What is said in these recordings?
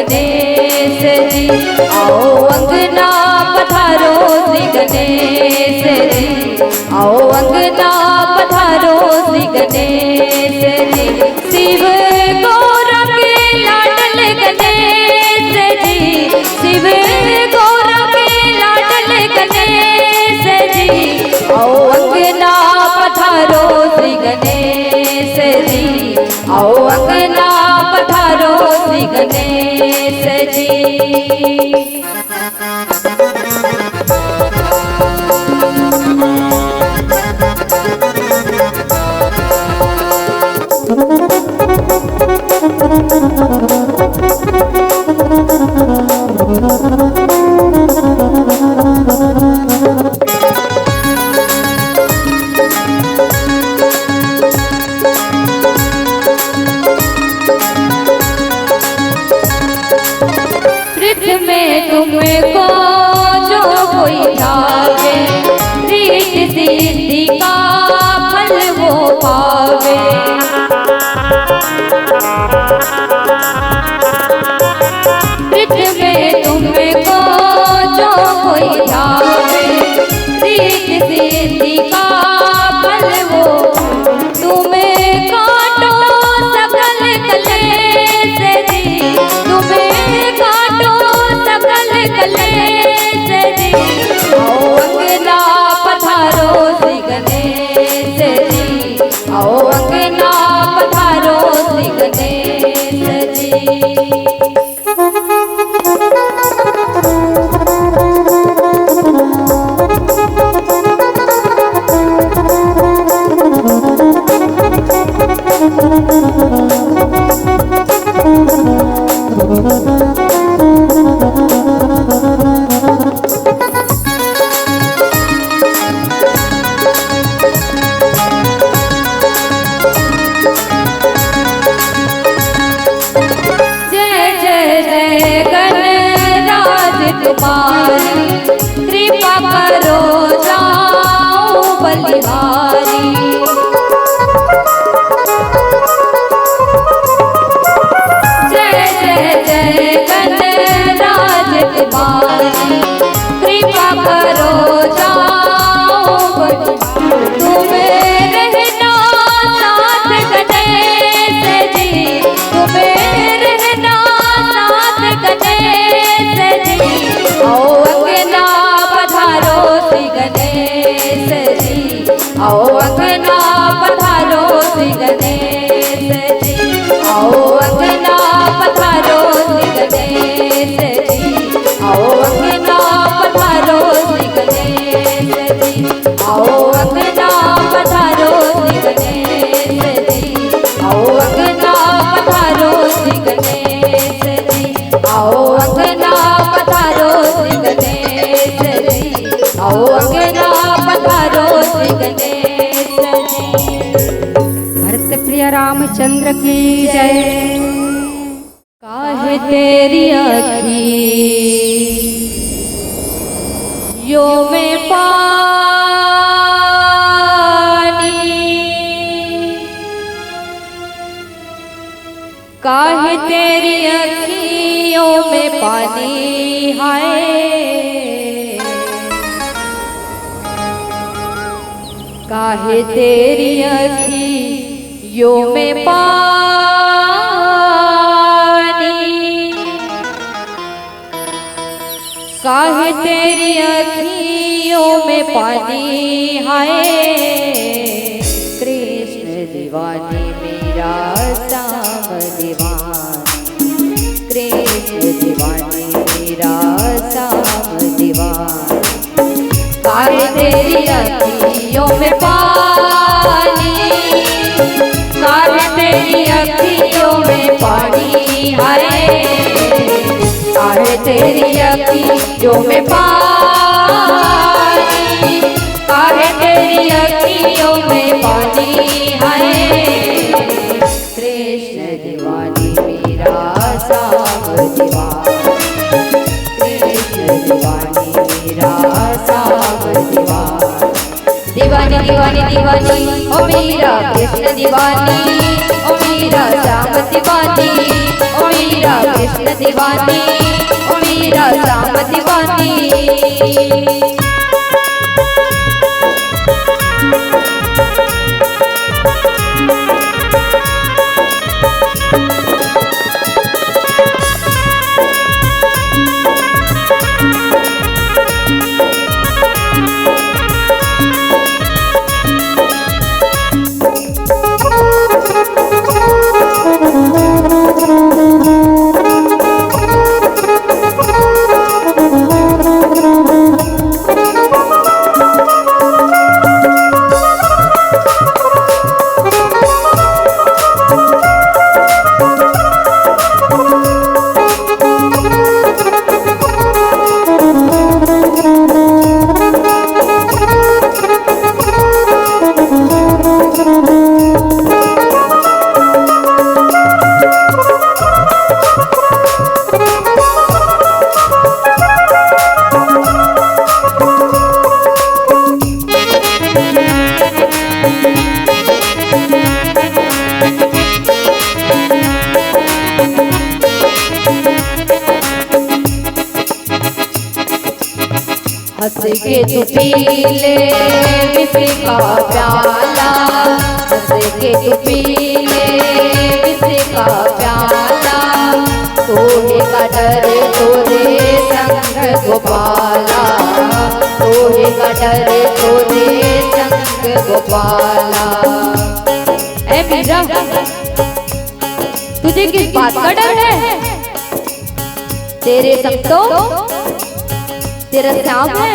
गणेश जी, आओ अंगना पधारो श्री गणेश जी, आओ अंगना पधारो श्री गणेश जी। शिव गौरा के लाडल गणेश जी, शिव गौरा के लाडल गणेश जी, आओ अंगना पधारो श्री गणेश जी, आओ अंगना पधारो श्री गणेश जी। तुमको जो कोई ध्यावे, रीति सिद्धि का फल वो पावे। पृथ्वी में तुमको जो कोई ध्यावे, रीति सिद्धि का फल वो, तुम्हें काटो सकल कलेश जी, तुम्हें काटो सकल कलेश जी, आओ अंगना पधारो श्री गणेश जी, आओ अंगना पधारो श्री गणेश जी। कृपा करो जाओ बलिहारी, जय जय जय गणराज तुम्हारी, कृपा करो जाओ बलिहारी। तुम्हें रहना साथ गणेश जी, तुम्हें रहना साथ गणेश जी, आओ अंगना पधारो श्री गणेश जी, आओ अंगना पधारो श्री गणेश जी, आओ अंगना पधारो श्री गणेश जी, आओ अंगना पधारो श्री गणेश जी, आओ अंगना पधारो श्री गणेश जी, आओ अंगना पधारो श्री गणेश जी, आओ अंगना पधारो श्री गणेश जी, आओ अंगना पधारो श्री गणेश जी। भरत प्रिय रामचंद्र की जय। काहे तेरी अखियों में पानी, काहे तेरी अखियों में पानी है, काहे तेरी अखियों में पानी, काहे तेरी अखियों में पानी है। कृष्ण दीवानी मेरा श्याम दीवानी, कृष्ण दीवानी मेरा श्याम दीवानी, काहे तेरी अखियों में पानी, काहे तेरी अखियों में पानी है, काहे तेरी अखियों में पानी, काहे तेरी अखियों में पानी है। कृष्ण दीवानी मेरा श्याम दीवानी, कृष्ण दीवानी मेरा श्याम दीवानी, दीवानी दीवानी ओ मेरा कृष्ण दीवानी, ओ मेरा श्याम दीवानी, ओ मेरा कृष्ण कृष्ण दीवानी, ओ मीरा श्याम दीवानी। हंस के तू पी ले विष का प्याला, हंस के तू पी ले विष का प्याला, तोहे का डर तोरे संग गोपाला, तोहे का डर तोरे संग गोपाला। ऐ मीरा, तुझे किस बात का डर है? तेरे संग तो तेरा श्याम है।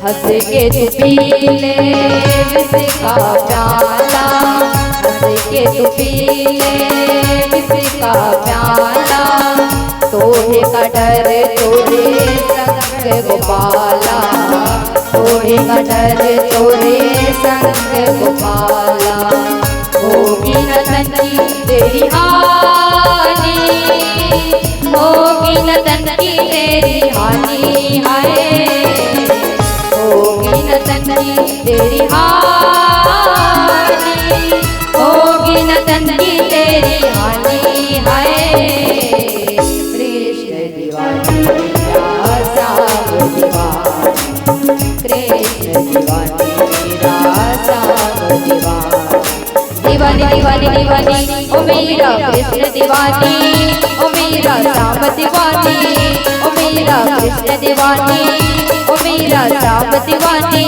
हंस के तू पी ले विष का प्याला, हंस के तू पी ले विष का प्याला, तोहे का डर तोरे संग गोपाला, तोहे का डर तोरे संग गोपाला। होगी न तंगी तेरी हानि, होगी न तंगी तेरी हानि, हाय होगी न तंगी तेरी हानि, होगी न तंगी तेरी हानि, हाय कृष्ण दीवानी मेरा श्याम दीवानी, कृष्ण दीवानी मेरा श्याम दीवानी। दीवानी दीवानी दीवानी ओ मेरा कृष्ण दीवानी, ओ मेरा श्याम दीवानी, ओ मेरा कृष्ण दीवानी, ओ मेरा श्याम दीवानी।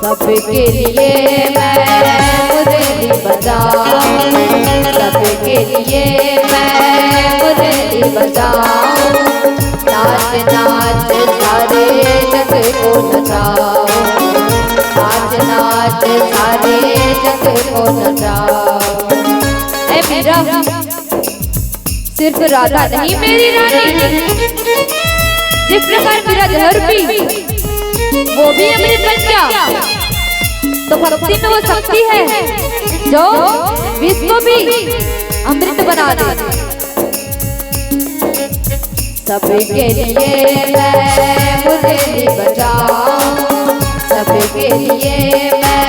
सबके लिए मैं मुरली बजाऊं, सबके लिए मैं मुरली बजाऊं, नाच नाच सारे जग को नचाऊं, नाच नाच सारे जग को नचाऊं। ऐ मीरा, सिर्फ राधा नहीं मेरी रानी, जिस प्रकार मेरा घर भी वो भी अमृत बन गया, तो भक्ति में वो शक्ति है जो विश्व को भी अमृत बना दे। सबके लिए मैं मुरली बजाऊं, सबके लिए मैं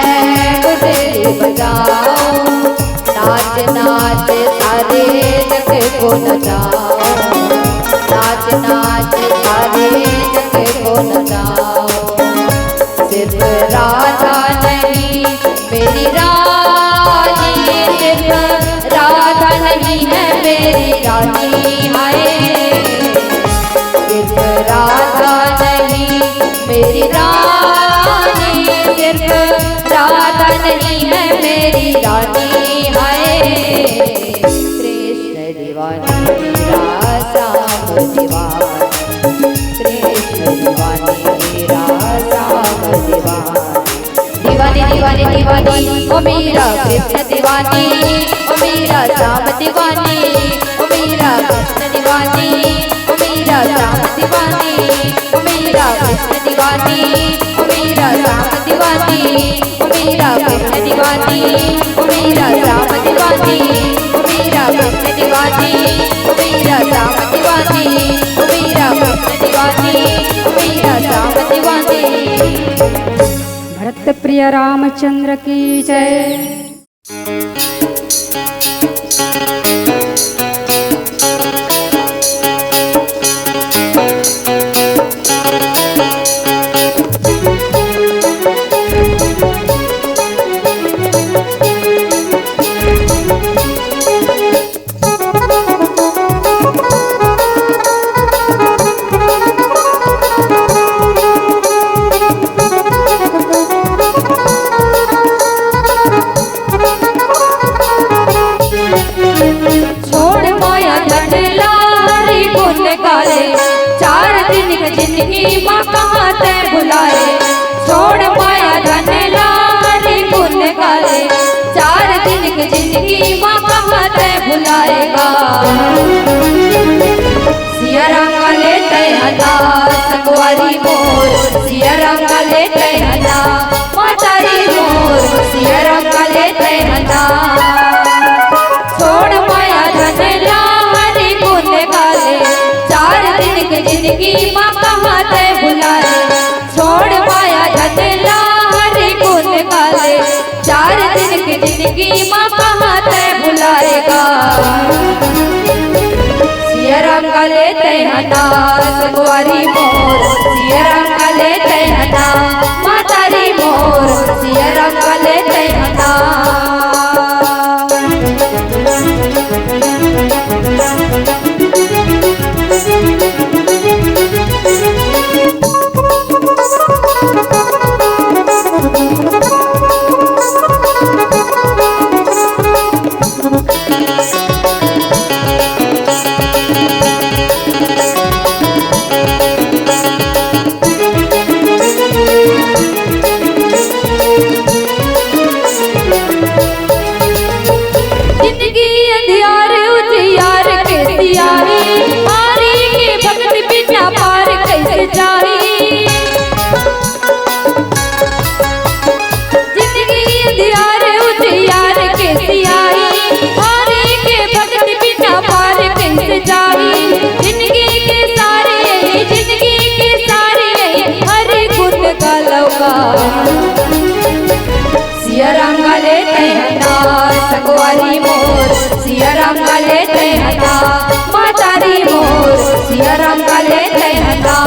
मुरली बजाऊं, नाच नाच सारे जग को नचाऊं, नाच नाच सारे जग को नचाऊं। सिर्फ राधा नहीं मेरी रानी, सिर्फ राधा नहीं है मेरी रानी, हाय सिर्फ राधा नहीं मेरी रानी सिर्फ राधा नहीं है मेरी रानी है। कृष्ण दीवानी मेरा श्याम दीवानी, कृष्ण दीवानी मेरा श्याम दीवानी, दीवानी दीवानी ओ मेरा कृष्ण दीवानी, ओ मेरा श्याम दीवानी, ओ मेरा कृष्ण दीवानी, ओ मेरा श्याम दीवानी, ओ मेरा कृष्ण दीवानी, ओ मेरा श्याम दीवानी, ओ मेरा कृष्ण दीवानी, ओ मेरा श्याम दीवानी, ओ मेरा कृष्ण दीवानी, ओ मेरा श्याम दीवानी, ओ मेरा कृष्ण दीवानी, ओ मेरा श्याम दीवानी। भरत प्रिय रामचंद्र की जय। जिंदगी माँ कहाँ ते बुलाए, छोड़ माया धन लारी गुन गाले, 4 दिन की जिंदगी माँ कहाँ ते बुलाएगा। सिया रंग लेते हना संगवारी मोर, सिया रंग लेते हना मातारी मोर, सिया रंग लेते हना। छोड़ माया धन लारी गुन गाले, 4 दिन की जिंदगी माँ कहाँ ते बुलाए, छोड़ माया धन लारी गुन गाले, 4 दिन की जिंदगी माँ कहाँ ते बुलाएगा। सिया रंग लेते हना संगवारी मोर, सिया रंग लेते हना मातारी मोर, सिया रंग लेते हना। सिया रंग लेते हना संगवारी मोर, सिया रंग लेते हना मातारी मोर, सिया रंग लेते हना।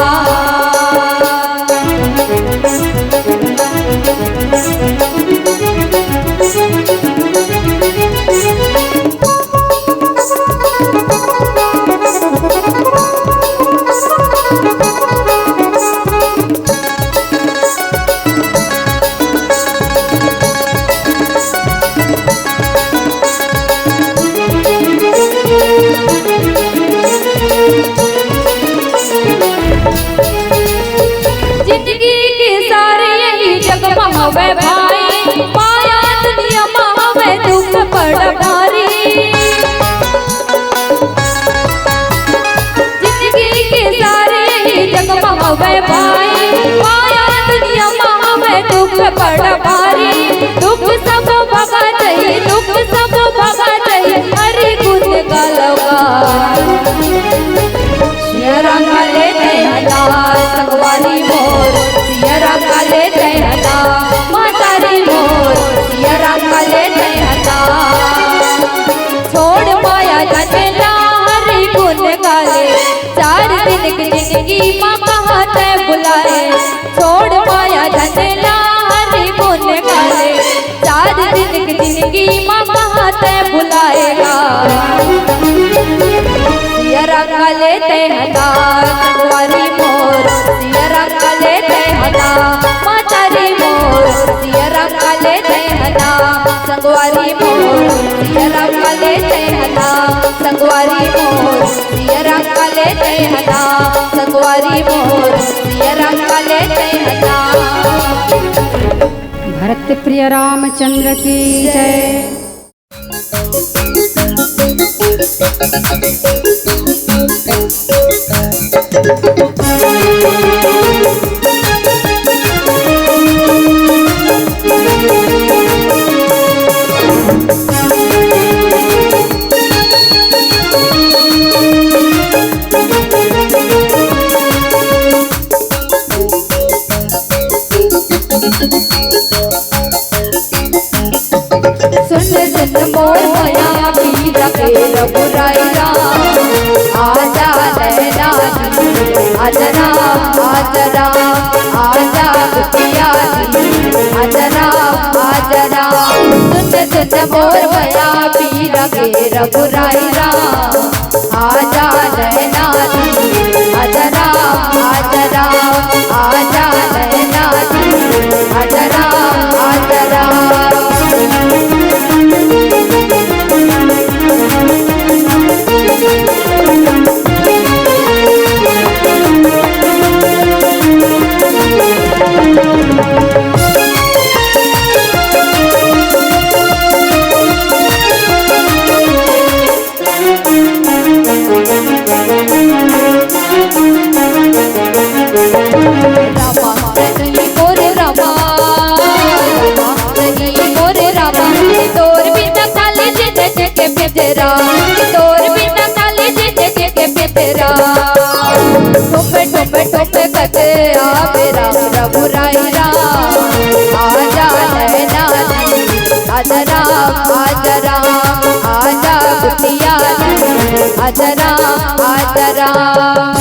हवे भाई माया दुनिया में दुख बड़ भारी, जिंदगी के सारे ही जग में हवे भाई माया दुनिया में दुख बड़ भारी। दुख सब भगा जाई, दुख सब भगा जाई, हरि गुण गालवा। सिया रंग लेते हना संगवारी मोर, सिया रंग लेते हना मातारी मोर, सिया रंग लेते हना। छोड़ माया धन लारी गुन गाले, 4 दिन की जिंदगी माँ कहाँ ते भरत प्रिय रामचंद्र की जय। सुन सुन मोर माया पीरा के रघुराईरा आजा नैना आजा राम आजा राम आजा कुटिया आजा राम आजा राम। सुन सुन मोर माया पीरा के रघुराईरा आजा नैना आजा राम आजा राम आजा नैना आजा राम आजा राम। तोर बिना खाली जिंदगी के पितरा ठोपे ठोपे ठोपे करते आवे राम रघुराईरा आजा नैना आजा राम आजा राम आजा कुटिया आजा राम आजा राम।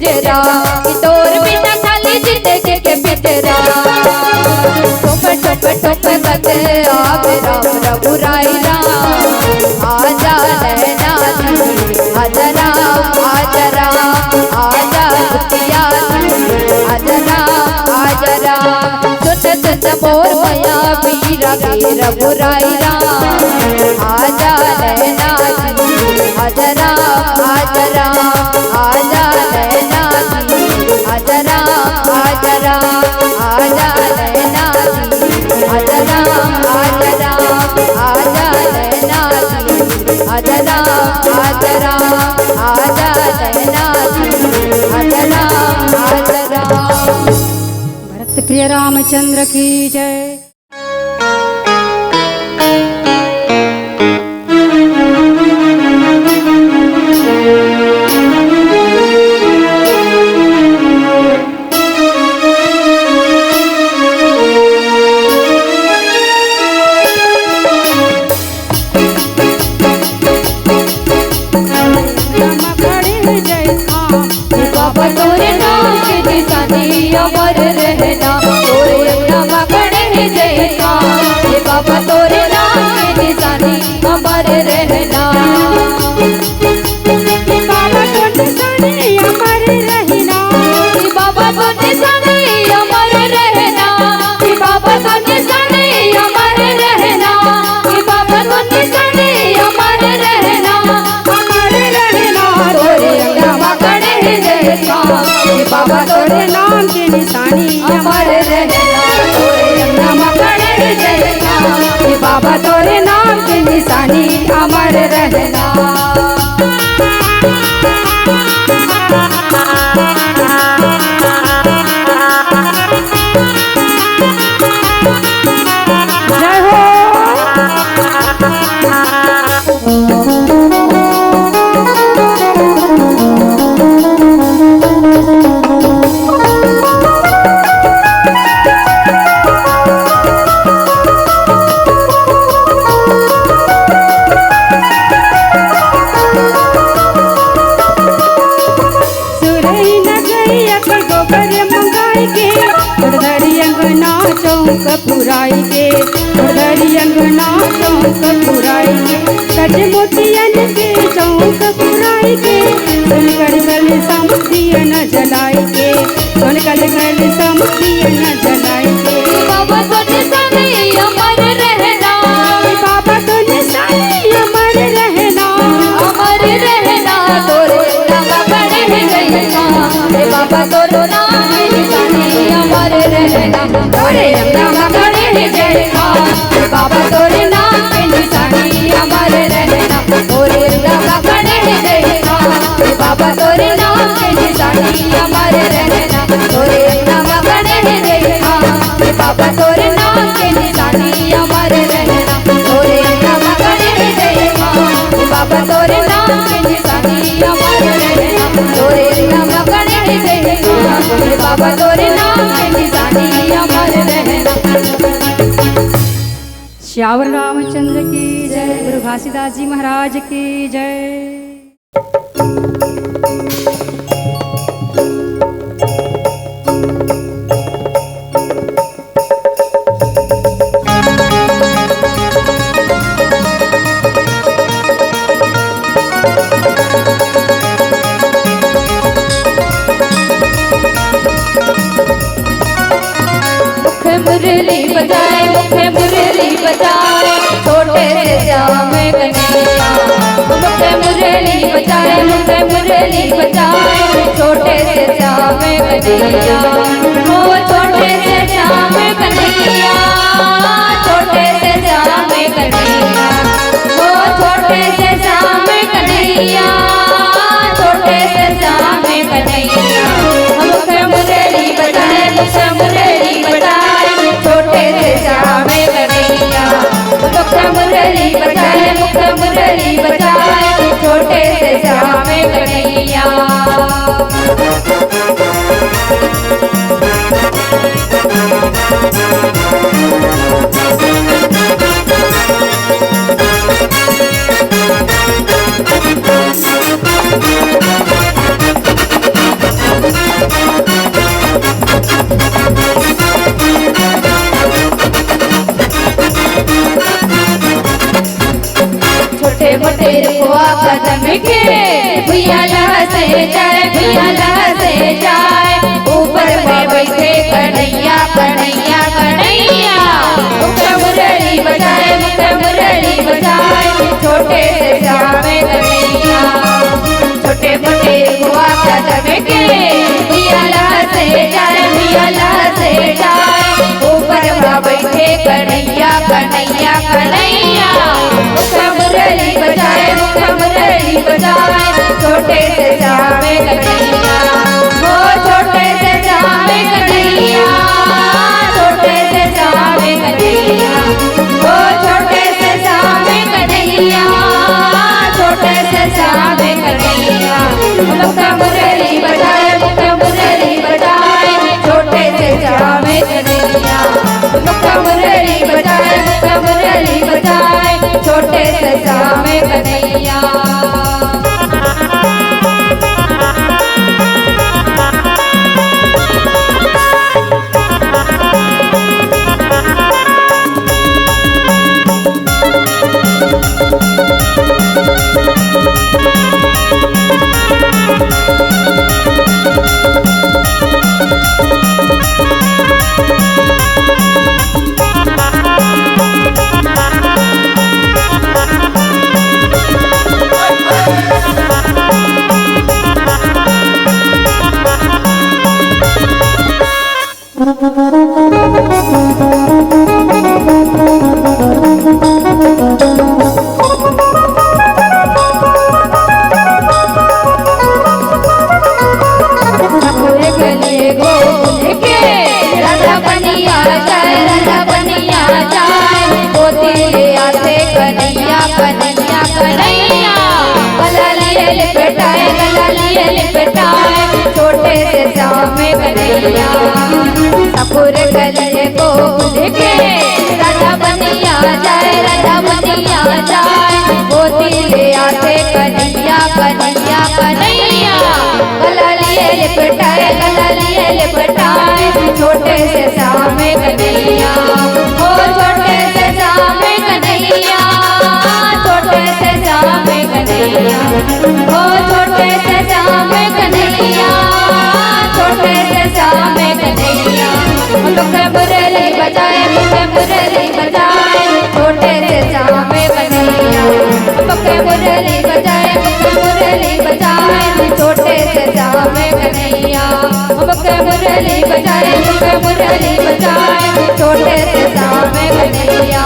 तोर बिना खाली जिंदगी के पितरा ठोपे ठोपे ठोपे करते आवे राम रघुराईरा आजा नैना आजा राम आजा राम आजा कुटिया आजा राम आजा राम। सुन सुन मोर माया पीरा के रघुराईरा आजा नैना आजा राम आजा राम आजा नैना आजा राम आजा राम आजा नैना आजा राम आजा राम आजा नैना आजा राम आजा राम आजा नैना आजा राम आजा राम। भरत प्रिय रामचंद्र की जय। बाबा तोरे नाम के निशानी अमर रहना तोरे नाम पड़े जैसा बाबा तोरे नाम के निशानी अमर रहना बाबा तो निशानी अमर रहना बाबा तो निशानी अमर रहना बाबा तो निशानी अमर रहना बाबा तो निशानी अमर रहना तोरे नाम पड़े जैसा बाबा तोरे नाम की निशानी अमर रहना तोरे नाम पड़े जैसा बाबा तोरे नाम की निशानी अमर रहना। जय हो। पुराई के धरी अंगना चौक पुराई के सज मोतियन के चौक पुराई के सुनकर कल समुदिया न जलाई के सुनकर कल समुदिया न जलाई के बाबा तो निशाने अमर रहना, बाबा तो निशाने अमर रहना, अमर रहना तोरे नाम पड़े गईया, बाबा तो नाम निशाने अमर रहना, तोरे नाम पड़े गईया, बाबा तोरे नाम निशाने अमर रहना, तोरे नाम पड़े गईया, बाबा तोरे नाम निशाने अमर रहना, तोरे नाम पड़े गईया, बाबा तोरे नाम के निशानी अमर रहना, तोरे नाम पड़े गईया, बाबा तोरे नाम के निशानी अमर रहना, तोरे नाम पड़े गईया, बाबा तोरे नाम के निशानी अमर रहना। श्यावर रामचंद्र की जय, गुरु घासीदास जी महाराज की जय। मुरली बजाए, मुखे मुरली बजाए, छोटे से श्याम कन्हैया, मुखे मुरली बजाए, मुखे मुरली बजाए, छोटे से श्याम कन्हैया, ओ छोटे से श्याम कन्हैया, छोटे से श्याम कन्हैया, ओ छोटे से श्याम कन्हैया, छोटे से श्याम कन्हैया, मुखे मुरली बजाए, मुखे मुरली बजाए, छोटे से श्याम कन्हैया, मुखे मुरली बजाए, मुखे मुरली बजाए, छोटे से श्याम कन्हैया। छोटे मोटे रुआ कदम के भैया से जाए, भैया से जाए, ऊपर में बैठे कन्हैया, कन्हैया कन्हैया, मुखे मुरली बजाए, मुखे मुरली बजाए, छोटे से श्याम कन्हैया, छोटे मोटे रुआ कदम के भैया से जाए, भैया से जाए, ऊपर में बैठे कन्हैया, कन्हैया कन्हैया, मुखे मुरली बजाए, मुखे मुरली बजाए, छोटे से श्याम कन्हैया, ओ छोटे से श्याम कन्हैया, छोटे से श्याम कन्हैया, ओ छोटे से श्याम कन्हैया, छोटे से श्याम कन्हैया, मुखे मुरली बजाए, मुखे मुरली बजाए, छोटे से श्याम कन्हैया, मुखे मुरली बजाए, मुखे मुरली बजाए, छोटे से श्याम कन्हैया। छोटे से श्याम कन्हैया, सपुर गले को देखे, राधा बनिया जाए, राधा बनिया जाए, मोती ले आते कन्हैया, कन्हैया कन्हैया, गला लिए लिपटाए, गला लिए लिपटाए, छोटे से श्याम कन्हैया। मुरली बजाए मुरली बजाए छोटे से जामे कन्हैया मुके मुरली बजाए मुरली बजाए छोटे से जामे कन्हैया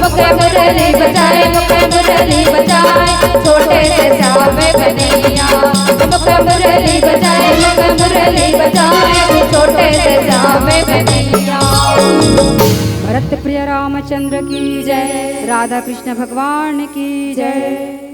मुके मुरली बजाए मुरली बजाए छोटे से जामे कन्हैया मुके मुरली बजाए मुरली बजाए छोटे से जामे कन्हैया। भरत प्रिय रामचंद्र की जय, राधा कृष्ण भगवान की जय।